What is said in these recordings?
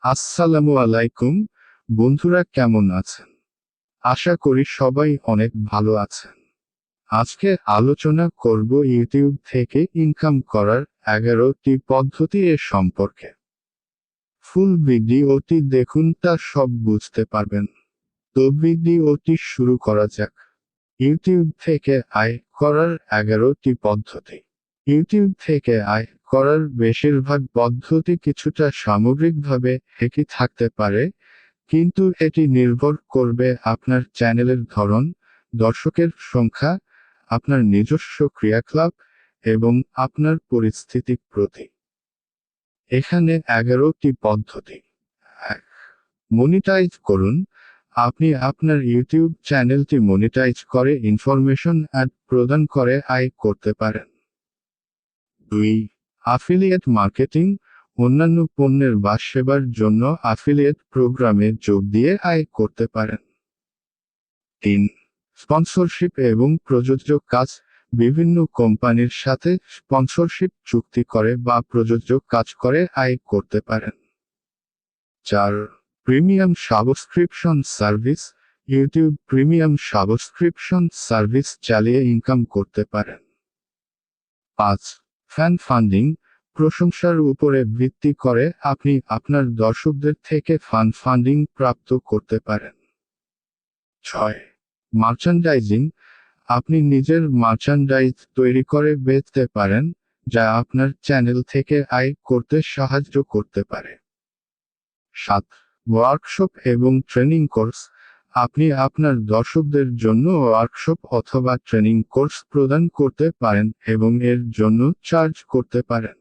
আসসালামু আলাইকুম বন্ধুরা, কেমন আছেন? আশা করি সবাই অনেক ভালো আছেন। আজকে আলোচনা করব ইউটিউব থেকে ইনকাম করার 11টি পদ্ধতি এর সম্পর্কে। ফুল ভিডিওটি দেখুন, তা সব বুঝতে পারবেন। তো ভিডিওটি শুরু করা যাক। ইউটিউব থেকে আয় করার 11টি পদ্ধতি। ইউটিউব থেকে আয় করার বেশিরভাগ পদ্ধতি কিছুটা সামগ্রিকভাবে একই থাকতে পারে, কিন্তু এটি নির্ভর করবে আপনার চ্যানেলের ধরন, দর্শকের সংখ্যা, আপনার নিজস্ব ক্রিয়াকলাপ এবং আপনার পরিস্থিতির প্রতি। এখানে 11টি পদ্ধতি। 1. মনিটাইজ করুন। আপনি আপনার ইউটিউব চ্যানেলটি মনিটাইজ করে ইনফরমেশন অ্যাড প্রদান করে আয় করতে পারেন। 2. Affiliate marketing. অন্যান্য পণ্যের বা সেবার জন্য অ্যাফিলিয়েট প্রোগ্রামে যোগ দিয়ে আয় করতে পারেন। 3. স্পন্সরশিপ এবং প্রযোজক কাজ। বিভিন্ন কোম্পানির সাথে স্পন্সরশিপ চুক্তি করে বা প্রযোজক কাজ করে আয় করতে পারেন। 4. Premium subscription service. YouTube premium subscription service চালিয়ে ইনকাম করতে পারেন। 5. Fan funding. প্রশংসার উপরে ভিত্তি করে আপনি আপনার দর্শকদের থেকে ফান্ডিং প্রাপ্ত করতে পারেন। 6. মার্চান্ডাইজিং। আপনি নিজের মার্চান্ডাইজ তৈরি করে বেচতে পারেন, যা আপনার চ্যানেল থেকে আয় করতে সাহায্য করতে পারে। 7. ওয়ার্কশপ এবং ট্রেনিং কোর্স। আপনি আপনার দর্শকদের জন্য ওয়ার্কশপ অথবা ট্রেনিং কোর্স প্রদান করতে পারেন এবং এর জন্য চার্জ করতে পারেন।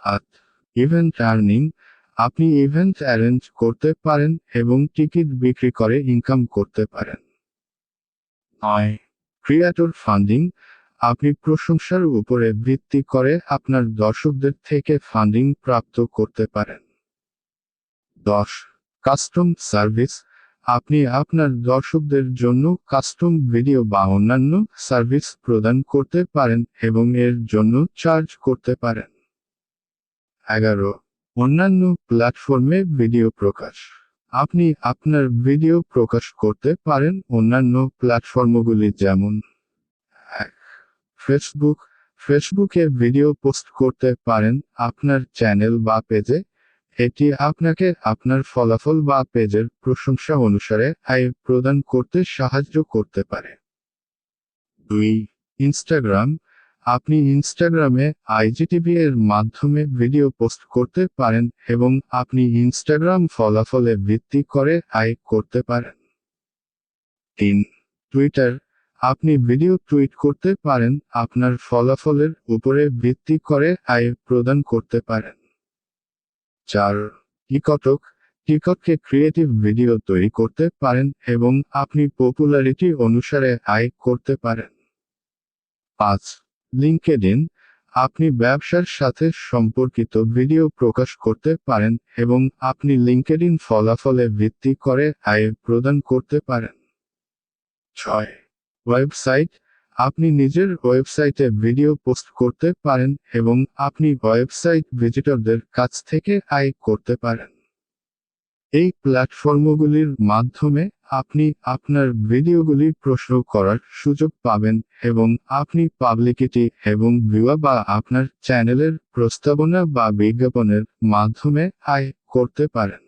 8. Event earning. আপনি ইভেন্ট অ্যারেঞ্জ করতে পারেন এবং টিকিট বিক্রি করে ইনকাম করতে পারেন। 9. Creator funding. আপনি প্রশংসার উপরে ভিত্তি করে আপনার দর্শকদের থেকে ফান্ডিং প্রাপ্ত করতে পারেন। 10. Custom service. আপনি আপনার দর্শকদের জন্য কাস্টম ভিডিও বা অন্যান্য সার্ভিস প্রদান করতে পারেন এবং এর জন্য চার্জ করতে পারেন। 11. অন্যান্য প্ল্যাটফর্মে ভিডিও প্রকাশ। আপনি আপনার ভিডিও প্রকাশ করতে পারেন অন্যান্য প্ল্যাটফর্মগুলি যেমন: 1. ফেসবুক। ফেসবুকে ভিডিও পোস্ট করতে পারেন আপনার চ্যানেল বা পেজে। এটি আপনাকে আপনার ফলাফল বা পেজের প্রশংসা অনুসারে আয় প্রদান করতে সাহায্য করতে পারে। 2. ইনস্টাগ্রাম। আপনি ইনস্টাগ্রামে আইজিটিভি এর মাধ্যমে ভিডিও পোস্ট করতে পারেন এবং আপনি ইনস্টাগ্রাম ফলাফলে ভিত্তি করে আয় করতে পারেন। 3. টুইটার। আপনি ভিডিও টুইট করতে পারেন আপনার ফলাফলের উপরে ভিত্তি করে আয় প্রদান করতে পারেন। 4. টিকটক। টিকটকে ক্রিয়েটিভ ভিডিও তৈরি করতে পারেন এবং আপনি পপুলারিটি অনুসারে আয় করতে পারেন। 5. লিঙ্কডইন। আপনি ব্যবসার সাথে সম্পর্কিত ভিডিও প্রকাশ করতে পারেন এবং আপনি লিঙ্কডইন ফলাফলে ভিত্তি করে আয় প্রদান করতে পারেন। 6. ওয়েবসাইট। আপনি নিজের ওয়েবসাইটে ভিডিও পোস্ট করতে পারেন এবং আপনি ওয়েবসাইট ভিজিটরদের কাছ থেকে আয় করতে পারেন। এই প্ল্যাটফর্মগুলির মাধ্যমে আপনি আপনার ভিডিওগুলি প্রশ্ন করার সুযোগ পাবেন এবং আপনি পাবলিকিটি এবং ভিউয়া বা আপনার চ্যানেলের প্রস্তাবনা বা বিজ্ঞাপনের মাধ্যমে আয় করতে পারেন।